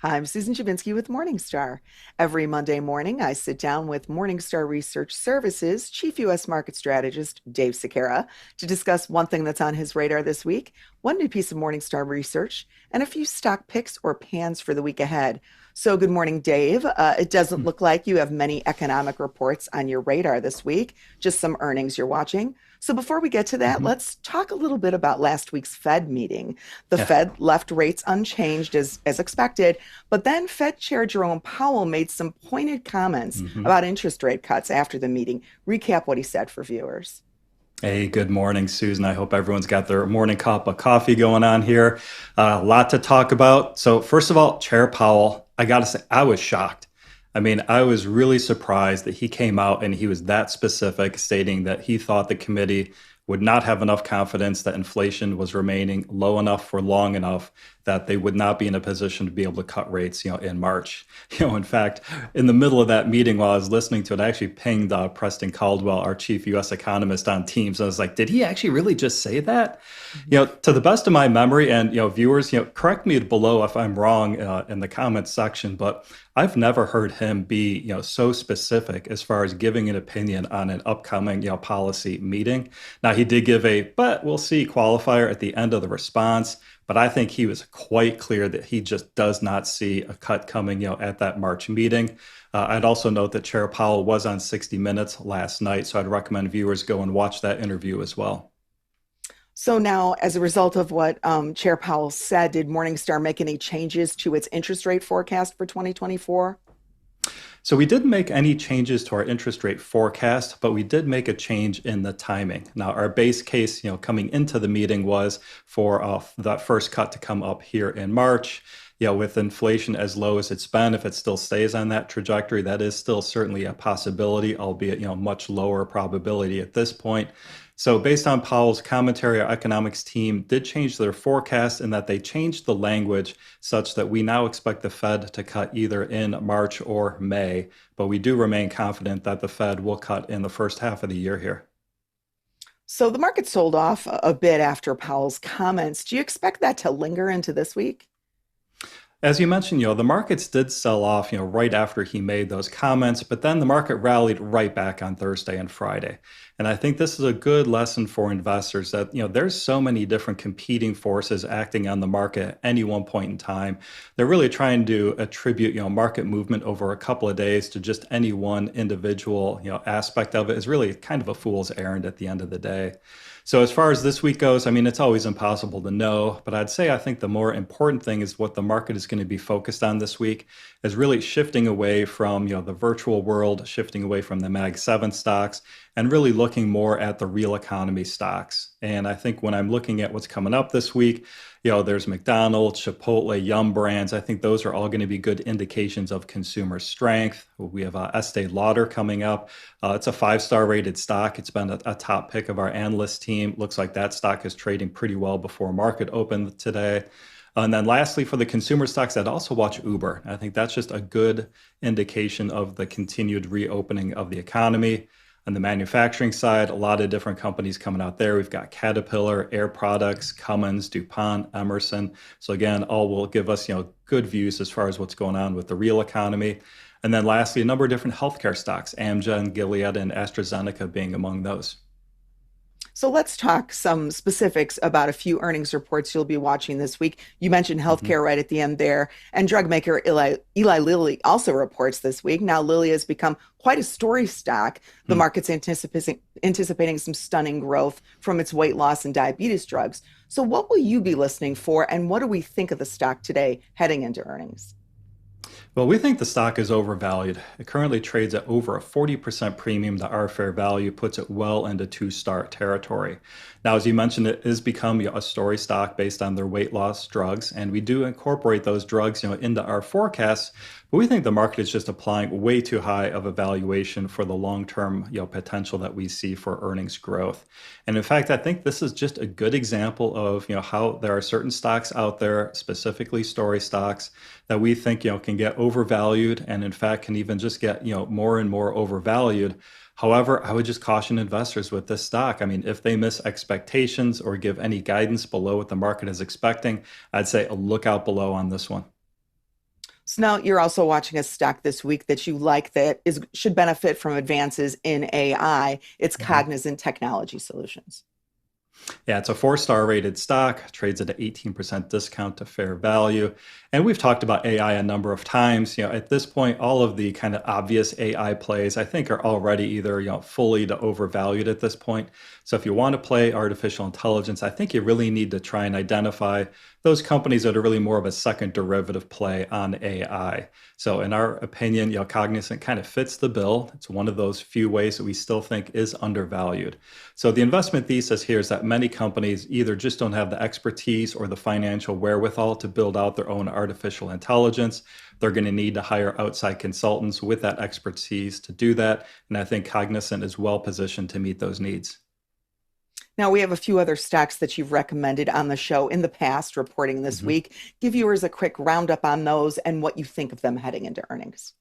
Hi, I'm Susan Dziubinski with Morningstar. Every Monday morning, I sit down with Morningstar Research Services Chief U.S. Market Strategist Dave Sekera to discuss one thing that's on his radar this week, one new piece of Morningstar research, and a few stock picks or pans for the week ahead. So, good morning, Dave. It doesn't look like you have many economic reports on your radar this week, just some earnings you're watching. So, before we get to that, Mhm. let's talk a little bit about last week's Fed meeting. The Yeah. Fed left rates unchanged as expected, but then Fed Chair Jerome Powell made some pointed comments hmm about interest rate cuts after the meeting. Recap what he said for viewers. Hey, good morning, Susan. I hope everyone's got their morning cup of coffee going on here. A lot to talk about. So, first of all, Chair Powell, I got to say, I was shocked. I mean, I was really surprised that he came out and he was that specific, stating that he thought the committee would not have enough confidence that inflation was remaining low enough for long enough that they would not be in a position to be able to cut rates, in March. In fact, in the middle of that meeting while I was listening to it, I actually pinged Preston Caldwell, our chief U.S. economist, on Teams. I was like, did he actually really just say that? Mhm. To the best of my memory, and viewers, correct me below if I'm wrong in the comments section, but I've never heard him be, so specific as far as giving an opinion on an upcoming, policy meeting. Now, he did give a "but we'll see" qualifier at the end of the response, but I think he was quite clear that he just does not see a cut coming, at that March meeting. I'd also note that Chair Powell was on 60 Minutes last night, so I'd recommend viewers go and watch that interview as well. So now, as a result of what Chair Powell said, did Morningstar make any changes to its interest rate forecast for 2024? So we didn't make any changes to our interest rate forecast, but we did make a change in the timing. Now, our base case, coming into the meeting was for that first cut to come up here in March. With inflation as low as it's been, if it still stays on that trajectory, that is still certainly a possibility, albeit, much lower probability at this point. So, based on Powell's commentary, our economics team did change their forecast in that they changed the language such that we now expect the Fed to cut either in March or May, but we do remain confident that the Fed will cut in the first half of the year here. So the market sold off a bit after Powell's comments. Do you expect that to linger into this week? As you mentioned, the markets did sell off, right after he made those comments, but then the market rallied right back on Thursday and Friday. And I think this is a good lesson for investors that, there's so many different competing forces acting on the market at any one point in time. They're really trying to attribute, market movement over a couple of days to just any one individual, aspect of it is really kind of a fool's errand at the end of the day. So as far as this week goes, I mean, it's always impossible to know, but I'd say I think the more important thing is what the market is going to be focused on this week is really shifting away from, the virtual world, shifting away from the Mag 7 stocks and really looking more at the real economy stocks. And I think when I'm looking at what's coming up this week, there's McDonald's, Chipotle, Yum Brands. I think those are all going to be good indications of consumer strength. We have Estee Lauder coming up. It's a five-star rated stock. It's been a top pick of our analyst team. Looks like that stock is trading pretty well before market open today. And then lastly, for the consumer stocks, I'd also watch Uber. I think that's just a good indication of the continued reopening of the economy. On the manufacturing side, a lot of different companies coming out there. We've got Caterpillar, Air Products, Cummins, DuPont, Emerson. So again, all will give us, good views as far as what's going on with the real economy. And then lastly, a number of different healthcare stocks, Amgen, Gilead, and AstraZeneca being among those. So let's talk some specifics about a few earnings reports you'll be watching this week. You mentioned Mhm. healthcare right at the end there, and drug maker Eli Lilly also reports this week. Now, Lilly has become quite a story stock. The Hmm. market's anticipating some stunning growth from its weight loss and diabetes drugs. So, what will you be listening for, and what do we think of the stock today heading into earnings? Well, we think the stock is overvalued. It currently trades at over a 40% premium to our fair value, puts it well into two-star territory. Now, as you mentioned, it is becoming a story stock based on their weight loss drugs, and we do incorporate those drugs, into our forecasts. But we think the market is just applying way too high of a valuation for the long-term, potential that we see for earnings growth. And in fact, I think this is just a good example of, how there are certain stocks out there, specifically story stocks, that we think can get overvalued and in fact can even just get more and more overvalued. However, I would just caution investors with this stock. I mean, if they miss expectations or give any guidance below what the market is expecting, I'd say a look out below on this one. So now you're also watching a stock this week that you like that is should benefit from advances in AI. It's Mhm. Cognizant Technology Solutions. Yeah, it's a four-star rated stock, trades at an 18% discount to fair value. And we've talked about AI a number of times. At this point, all of the kind of obvious AI plays, I think, are already either, fully to overvalued at this point. So if you want to play artificial intelligence, I think you really need to try and identify those companies that are really more of a second derivative play on AI. So in our opinion, Cognizant kind of fits the bill. It's one of those few ways that we still think is undervalued. So the investment thesis here is that many companies either just don't have the expertise or the financial wherewithal to build out their own artificial intelligence. They're going to need to hire outside consultants with that expertise to do that. And I think Cognizant is well positioned to meet those needs. Now, we have a few other stocks that you've recommended on the show in the past, reporting this Mhm. week. Give viewers a quick roundup on those and what you think of them heading into earnings.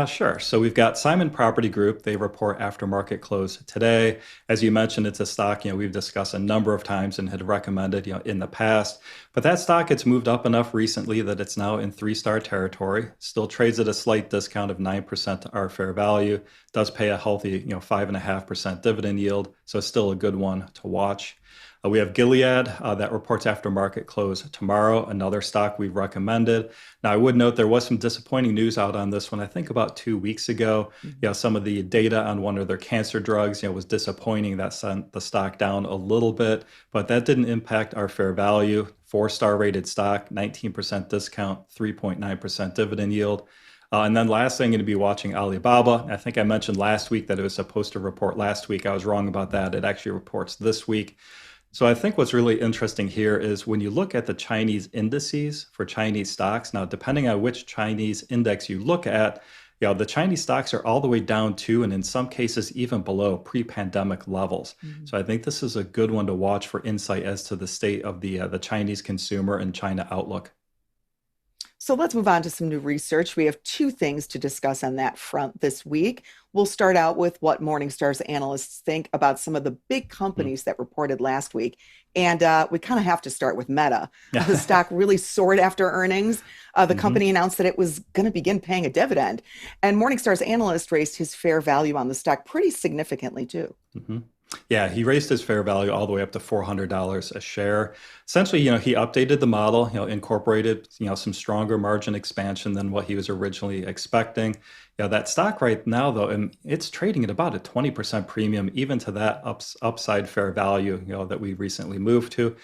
Sure. So we've got Simon Property Group. They report after market close today. As you mentioned, it's a stock, we've discussed a number of times and had recommended, in the past. But that stock, it's moved up enough recently that it's now in three-star territory. Still trades at a slight discount of 9% to our fair value. Does pay a healthy, 5.5% dividend yield. So still a good one to watch. We have Gilead that reports after market close tomorrow, another stock we've recommended. Now, I would note there was some disappointing news out on this one, I think about 2 weeks ago. Mhm. Some of the data on one of their cancer drugs, was disappointing. That sent the stock down a little bit, but that didn't impact our fair value. Four-star rated stock, 19% discount, 3.9% dividend yield. And then lastly, I'm going to be watching Alibaba. I think I mentioned last week that it was supposed to report last week. I was wrong about that. It actually reports this week. So I think what's really interesting here is when you look at the Chinese indices for Chinese stocks, now depending on which Chinese index you look at, the Chinese stocks are all the way down to, and in some cases even below pre-pandemic levels. Mhm. So I think this is a good one to watch for insight as to the state of the Chinese consumer and China outlook. So let's move on to some new research. We have two things to discuss on that front this week. We'll start out with what Morningstar's analysts think about some of the big Hmm. companies that reported last week. And we kind of have to start with Meta. The Yeah. stock really soared after earnings. The Hmm. company announced that it was going to begin paying a dividend. And Morningstar's analyst raised his fair value on the stock pretty significantly, too. Hmm. Yeah, he raised his fair value all the way up to $400 a share. Essentially, he updated the model, incorporated, some stronger margin expansion than what he was originally expecting. That stock right now, though, and it's trading at about a 20% premium, even to that upside fair value, that we recently moved to.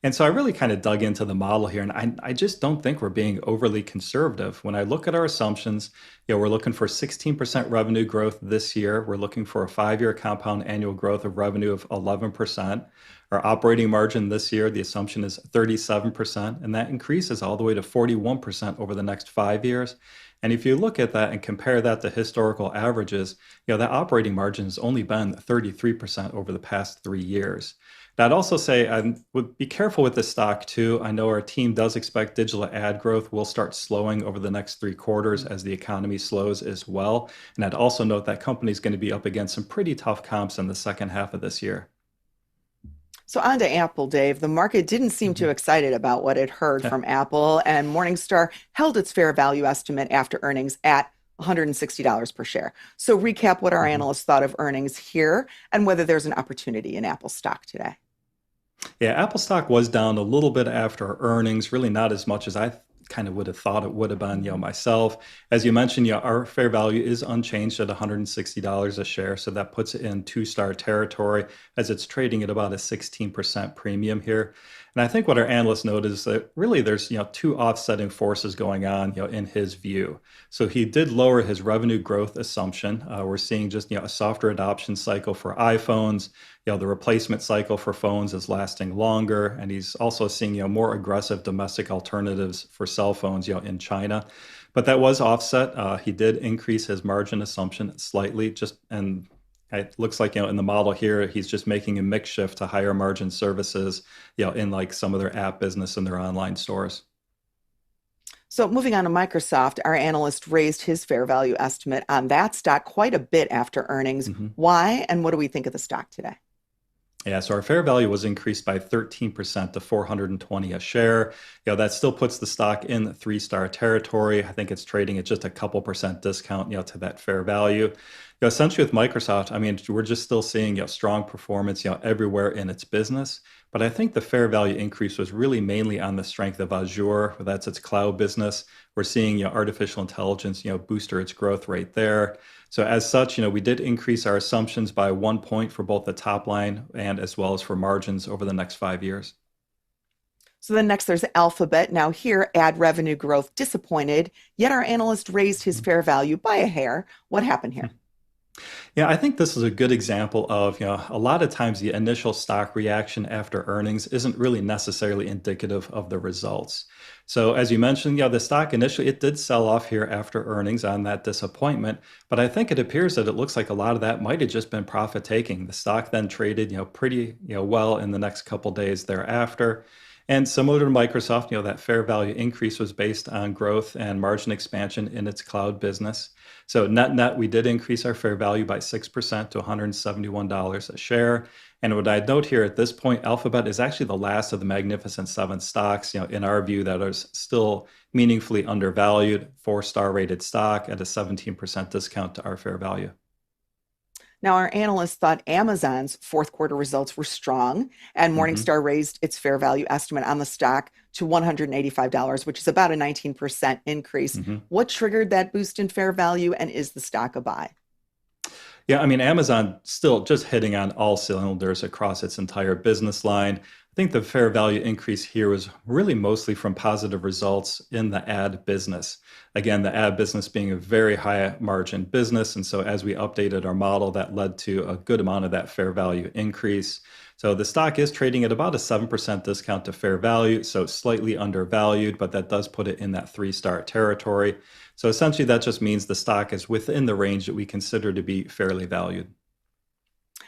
And so I really kind of dug into the model here, and I just don't think we're being overly conservative. When I look at our assumptions, we're looking for 16% revenue growth this year. We're looking for a 5-year compound annual growth of revenue of 11%. Our operating margin this year, the assumption is 37%, and that increases all the way to 41% over the next 5 years. And if you look at that and compare that to historical averages, that operating margin has only been 33% over the past 3 years. Now, I'd also say I would be careful with this stock too. I know our team does expect digital ad growth will start slowing over the next 3 quarters as the economy slows as well. And I'd also note that company is going to be up against some pretty tough comps in the second half of this year. So on to Apple, Dave. The market didn't seem too Mhm. excited about what it heard Yeah. from Apple, and Morningstar held its fair value estimate after earnings at $160 per share. So recap what our Mhm. analysts thought of earnings here and whether there's an opportunity in Apple stock today. Yeah, Apple stock was down a little bit after earnings, really not as much as I kind of would have thought it would have been, Mhm. myself. As you mentioned, our fair value is unchanged at $160 a share. So that puts it in two-star territory as it's trading at about a 16% premium here. And I think what our analysts note is that really there's, two offsetting forces going on, in his view. So he did lower his revenue growth assumption. We're seeing just, a softer adoption cycle for iPhones. The replacement cycle for phones is lasting longer, and he's also seeing more aggressive domestic alternatives for cell phones in China. But that was offset. He did increase his margin assumption slightly, just and it looks like in the model here he's just making a mix shift to higher margin services, in like some of their app business and their online stores. So moving on to Microsoft, our analyst raised his fair value estimate on that stock quite a bit after earnings. Mhm. Why and what do we think of the stock today? Yeah, so our fair value was increased by 13% to 420 a share. That still puts the stock in three-star territory. I think it's trading at just a couple percent discount, to that fair value. Essentially with Microsoft, I mean, we're just still seeing, strong performance, everywhere in its business. But I think the fair value increase was really mainly on the strength of Azure. That's its cloud business. We're seeing, artificial intelligence, booster its growth rate there. So as such, we did increase our assumptions by 1 point for both the top line and as well as for margins over the next 5 years. So then next there's Alphabet. Now here, ad revenue growth disappointed, yet our analyst raised his fair value by a hair. What happened here? Yeah, I think this is a good example of, a lot of times the initial stock reaction after earnings isn't really necessarily indicative of the results. So as you mentioned, the stock initially, it did sell off here after earnings on that disappointment, but I think it appears that it looks like a lot of that might have just been profit taking. The stock then traded, pretty, well in the next couple days thereafter. And similar to Microsoft, that fair value increase was based on growth and margin expansion in its cloud business. So net, we did increase our fair value by 6% to $171 a share. And what I'd note here at this point, Alphabet is actually the last of the Magnificent Seven stocks, in our view, that are still meaningfully undervalued, four-star rated stock at a 17% discount to our fair value. Now, our analysts thought Amazon's fourth quarter results were strong, and Mhm. Morningstar raised its fair value estimate on the stock to $185, which is about a 19% increase. Mhm. What triggered that boost in fair value, and is the stock a buy? Yeah, I mean, Amazon still just hitting on all cylinders across its entire business line. I think the fair value increase here was really mostly from positive results in the ad business. Again, the ad business being a very high margin business. And so as we updated our model, that led to a good amount of that fair value increase. So the stock is trading at about a 7% discount to fair value, so slightly undervalued, but that does put it in that three-star territory. So essentially, that just means the stock is within the range that we consider to be fairly valued.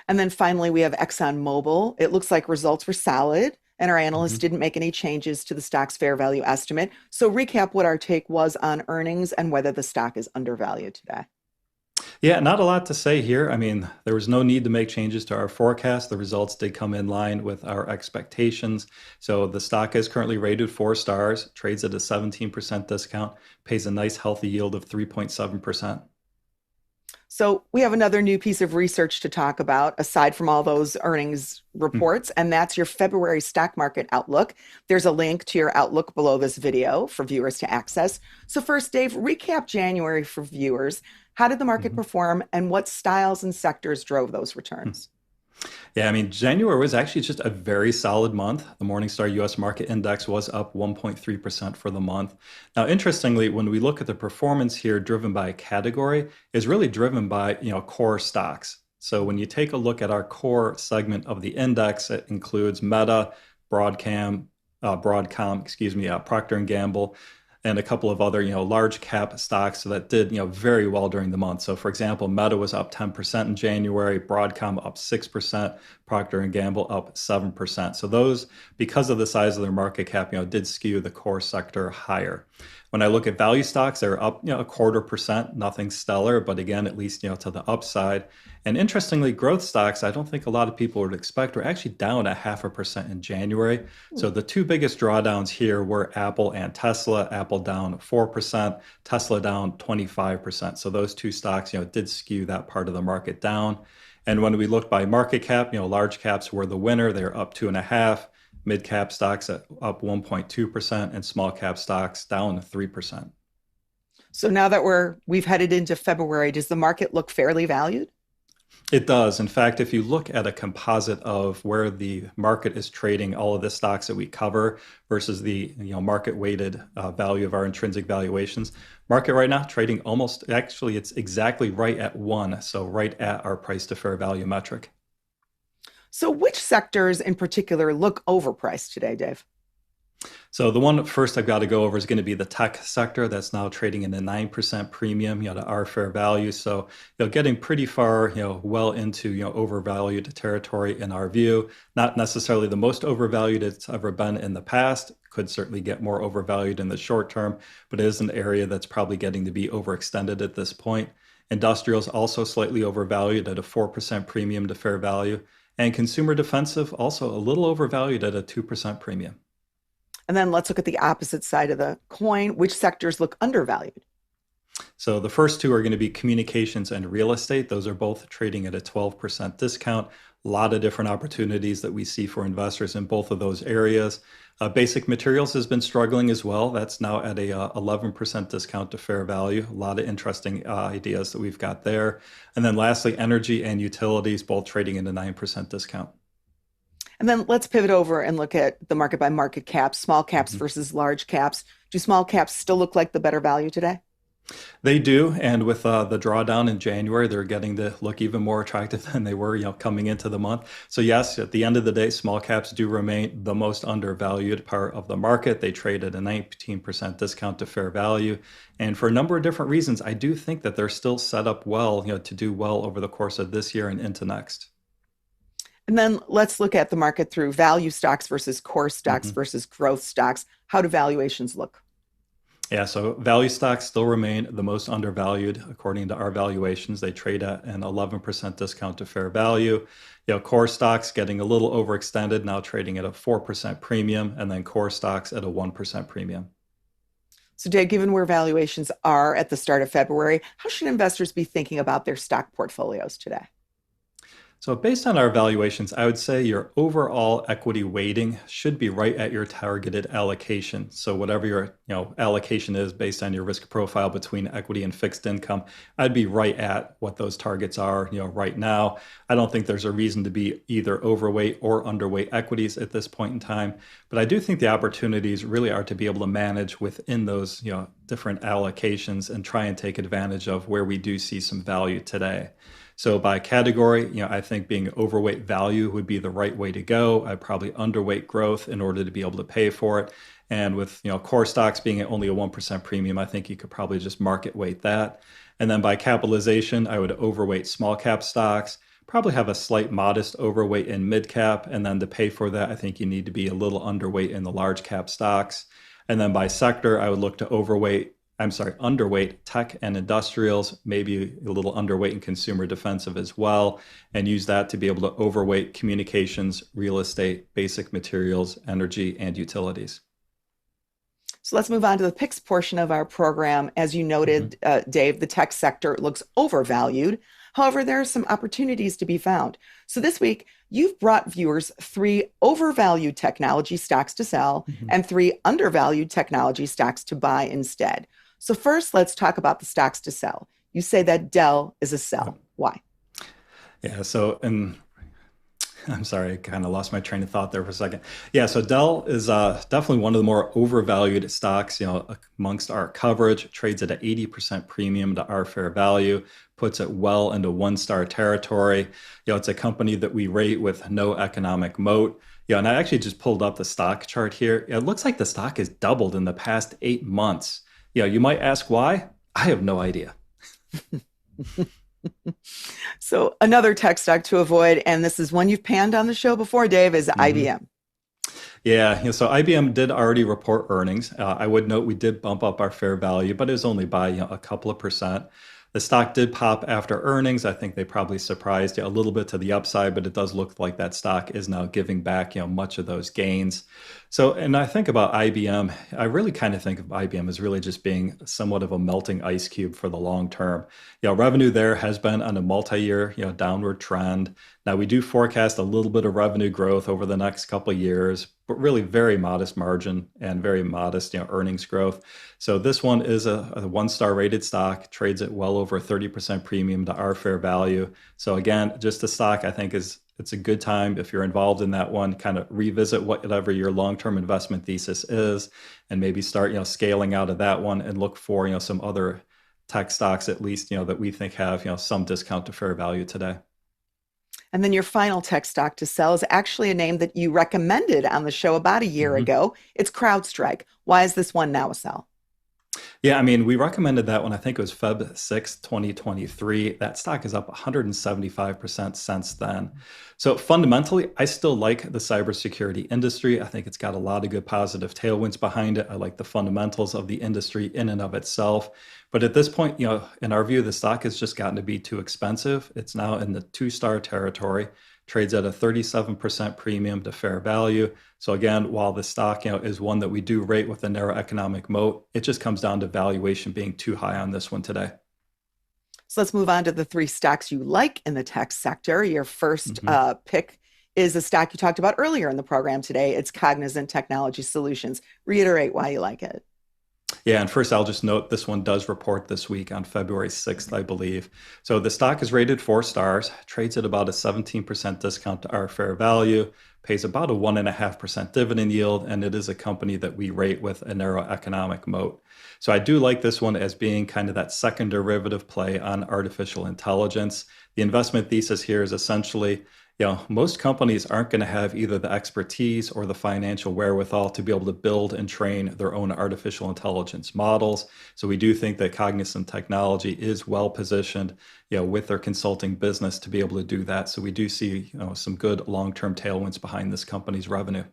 And then finally, we have ExxonMobil. It looks like results were solid, and our analysts Mhm. didn't make any changes to the stock's fair value estimate. So, recap what our take was on earnings and whether the stock is undervalued today. Yeah, not a lot to say here. I mean, there was no need to make changes to our forecast. The results did come in line with our expectations. So the stock is currently rated 4 stars, trades at a 17% discount, pays a nice healthy yield of 3.7%. So, we have another new piece of research to talk about aside from all those earnings reports, and that's your February stock market outlook. There's a link to your outlook below this video for viewers to access. So, first, Dave, recap January for viewers. How did the market Mhm. perform, and what styles and sectors drove those returns? Yeah, I mean, January was actually just a very solid month. The Morningstar U.S. market index was up 1.3% for the month. Now, interestingly, when we look at the performance here driven by category, is really driven by, core stocks. So when you take a look at our core segment of the index, it includes Meta, Broadcom, excuse me, Procter and Gamble, and a couple of other, large cap stocks that did, very well during the month. So for example, Meta was up 10% in January, Broadcom up 6%, Procter and Gamble up 7%. So those, because of the size of their market cap, did skew the core sector higher. When I look at value stocks, they're up, a 1/4%, nothing stellar, but again, at least, to the upside. And interestingly, growth stocks, I don't think a lot of people would expect, were actually down a 0.5% in January. So the two biggest drawdowns here were Apple and Tesla. Apple down 4%, Tesla down 25%. So those two stocks, did skew that part of the market down. And when we looked by market cap, large caps were the winner. They're up 2.5. Mid cap stocks up 1.2%, and small cap stocks down 3%. So now that we've headed into February, does the market look fairly valued? It does. In fact, if you look at a composite of where the market is trading all of the stocks that we cover versus the market weighted value of our intrinsic valuations, market right now trading almost, actually it's exactly right at 1, so right at our price to fair value metric. So which sectors in particular look overpriced today, Dave? So the one first I've got to go over is going to be the tech sector that's now trading in a 9% premium, to our fair value. So, getting pretty far, well into, overvalued territory in our view. Not necessarily the most overvalued it's ever been in the past. Could certainly get more overvalued in the short term, but it is an area that's probably getting to be overextended at this point. Industrials also slightly overvalued at a 4% premium to fair value. And consumer defensive, also a little overvalued at a 2% premium. And then let's look at the opposite side of the coin. Which sectors look undervalued? So the first two are going to be communications and real estate. Those are both trading at a 12% discount. A lot of different opportunities that we see for investors in both of those areas. Basic materials has been struggling as well. That's now at a 11% discount to fair value. A lot of interesting ideas that we've got there. And then lastly, energy and utilities, both trading at a 9% discount. And then let's pivot over and look at the market by market caps, small caps Mhm. versus large caps. Do small caps still look like the better value today? They do, and with the drawdown in January, they're getting to look even more attractive than they were, coming into the month. So yes, at the end of the day, small caps do remain the most undervalued part of the market. They trade at a 19% discount to fair value, and for a number of different reasons, I do think that they're still set up well, to do well over the course of this year and into next. And then let's look at the market through value stocks versus core stocks Mhm. versus growth stocks. How do valuations look? Yeah, so value stocks still remain the most undervalued according to our valuations. They trade at an 11% discount to fair value. Core stocks getting a little overextended, now trading at a 4% premium, and then core stocks at a 1% premium. So, Dave, given where valuations are at the start of February, how should investors be thinking about their stock portfolios today? So based on our valuations, I would say your overall equity weighting should be right at your targeted allocation. So whatever your allocation is based on your risk profile between equity and fixed income, I'd be right at what those targets are, right now. I don't think there's a reason to be either overweight or underweight equities at this point in time. But I do think the opportunities really are to be able to manage within those, different allocations and try and take advantage of where we do see some value today. So by category, I think being overweight value would be the right way to go. I'd probably underweight growth in order to be able to pay for it. And with core stocks being at only a 1% premium, I think you could probably just market weight that. And then by capitalization, I would overweight small cap stocks, probably have a slight modest overweight in mid cap. And then to pay for that, I think you need to be a little underweight in the large cap stocks. And then by sector, I would look to underweight tech and industrials, maybe a little underweight in consumer defensive as well, and use that to be able to overweight communications, real estate, basic materials, energy, and utilities. So let's move on to the picks portion of our program. As you Mhm. noted, Dave, the tech sector looks overvalued. However, there are some opportunities to be found. So this week, you've brought viewers three overvalued technology stocks to sell Mhm. and three undervalued technology stocks to buy instead. So first, let's talk about the stocks to sell. You say that Dell is a Yep. sell. Why? Yeah, so and I'm sorry, I kind of lost my train of thought there for a second. Yeah, so Dell is definitely one of the more overvalued stocks, amongst our coverage. Trades at an 80% premium to our fair value, puts it well into one-star territory. It's a company that we rate with no economic moat. And I actually just pulled up the stock chart here. It looks like the stock has doubled in the past 8 months. You might ask why. I have no idea. So another tech stock to avoid, and this is one you've panned on the show before, Dave, is Mhm. IBM. Yeah, so IBM did already report earnings. I would note we did bump up our fair value, but it was only by a couple of percent. The stock did pop after earnings. I think they probably surprised a little bit to the upside, but it does look like that stock is now giving back much of those gains. So, and I think about IBM, I really kind of think of IBM as really just being somewhat of a melting ice cube for the long term. Revenue there has been on a multi-year downward trend. Now, we do forecast a little bit of revenue growth over the next couple of years, but really very modest margin and very modest, earnings growth. So this one is a one-star rated stock, trades at well over 30% premium to our fair value. So again, just a stock I think it's a good time if you're involved in that one, kind of revisit whatever your long-term investment thesis is, and maybe start, scaling out of that one and look for, some other tech stocks at least, that we think have, some discount to fair value today. And then your final tech stock to sell is actually a name that you recommended on the show about a year Mhm. ago. It's CrowdStrike. Why is this one now a sell? Yeah, I mean, we recommended that one. I think it was Feb 6th, 2023. That stock is up 175% since then. So fundamentally, I still like the cybersecurity industry. I think it's got a lot of good positive tailwinds behind it. I like the fundamentals of the industry in and of itself. But at this point, in our view, the stock has just gotten to be too expensive. It's now in the two-star territory, trades at a 37% premium to fair value. So again, while the stock, is one that we do rate with a narrow economic moat, it just comes down to valuation being too high on this one today. So let's move on to the three stocks you like in the tech sector. Your first Mhm. pick is a stock you talked about earlier in the program today. It's Cognizant Technology Solutions. Reiterate why you like it. Yeah, and first I'll just note this one does report this week on February 6th, I believe. So the stock is rated 4 stars, trades at about a 17% discount to our fair value, pays about a 1.5% dividend yield, and it is a company that we rate with a narrow economic moat. So I do like this one as being kind of that second derivative play on artificial intelligence. The investment thesis here is essentially most companies aren't going to have either the expertise or the financial wherewithal to be able to build and train their own artificial intelligence models. So we do think that Cognizant Technology is well positioned, with their consulting business to be able to do that. So we do see, some good long-term tailwinds behind this company's revenue.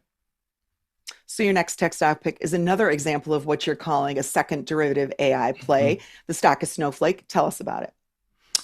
So your next tech stock pick is another example of what you're calling a second derivative AI play. Mhm. The stock is Snowflake. Tell us about it.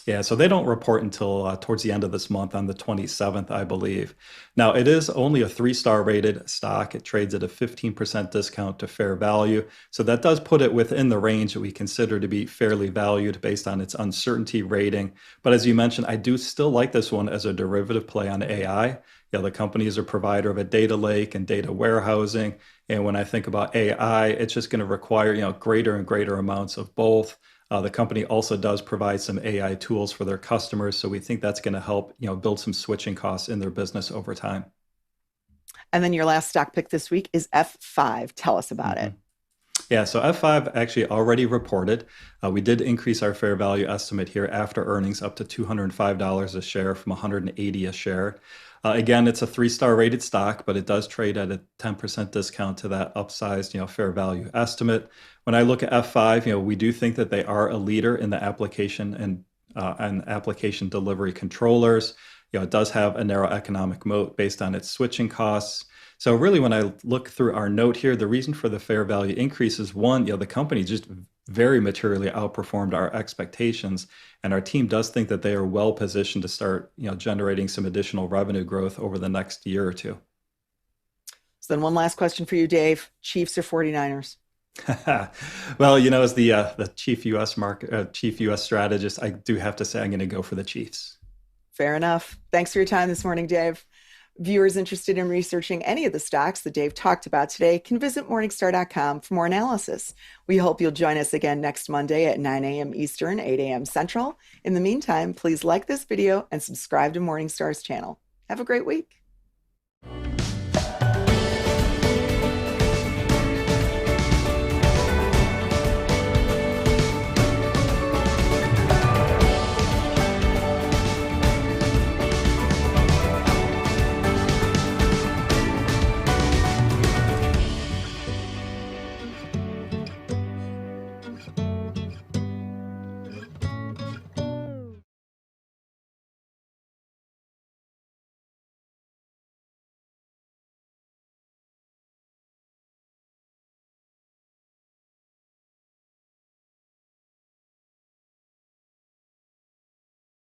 Yeah, so they don't report until towards the end of this month on the 27th, I believe. Now, it is only a 3-star rated stock. It trades at a 15% discount to fair value. So that does put it within the range that we consider to be fairly valued based on its uncertainty rating. But as you mentioned, I do still like this one as a derivative play on AI. The company is a provider of a data lake and data warehousing. And when I think about AI, it's just going to require, greater and greater amounts of both. The company also does provide some AI tools for their customers, so we think that's going to help, build some switching costs in their business over time. And then your last stock pick this week is F5. Tell us about hmm it. Yeah, so F5 actually already reported. We did increase our fair value estimate here after earnings up to $205 a share from 180 a share. Again, it's a 3-star rated stock, but it does trade at a 10% discount to that upsized, fair value estimate. When I look at F5, we do think that they are a leader in the application and application delivery controllers. It does have a narrow economic moat based on its switching costs. So really, when I look through our note here, the reason for the fair value increase is one, the company just very materially outperformed our expectations, and our team does think that they are well positioned to start, generating some additional revenue growth over the next year or two. So then one last question for you, Dave. Chiefs or 49ers? Well, as the chief U.S. strategist, I do have to say I'm going to go for the Chiefs. Fair enough. Thanks for your time this morning, Dave. Viewers interested in researching any of the stocks that Dave talked about today can visit Morningstar.com for more analysis. We hope you'll join us again next Monday at 9 a.m. Eastern, 8 a.m. Central. In the meantime, please like this video and subscribe to Morningstar's channel. Have a great week.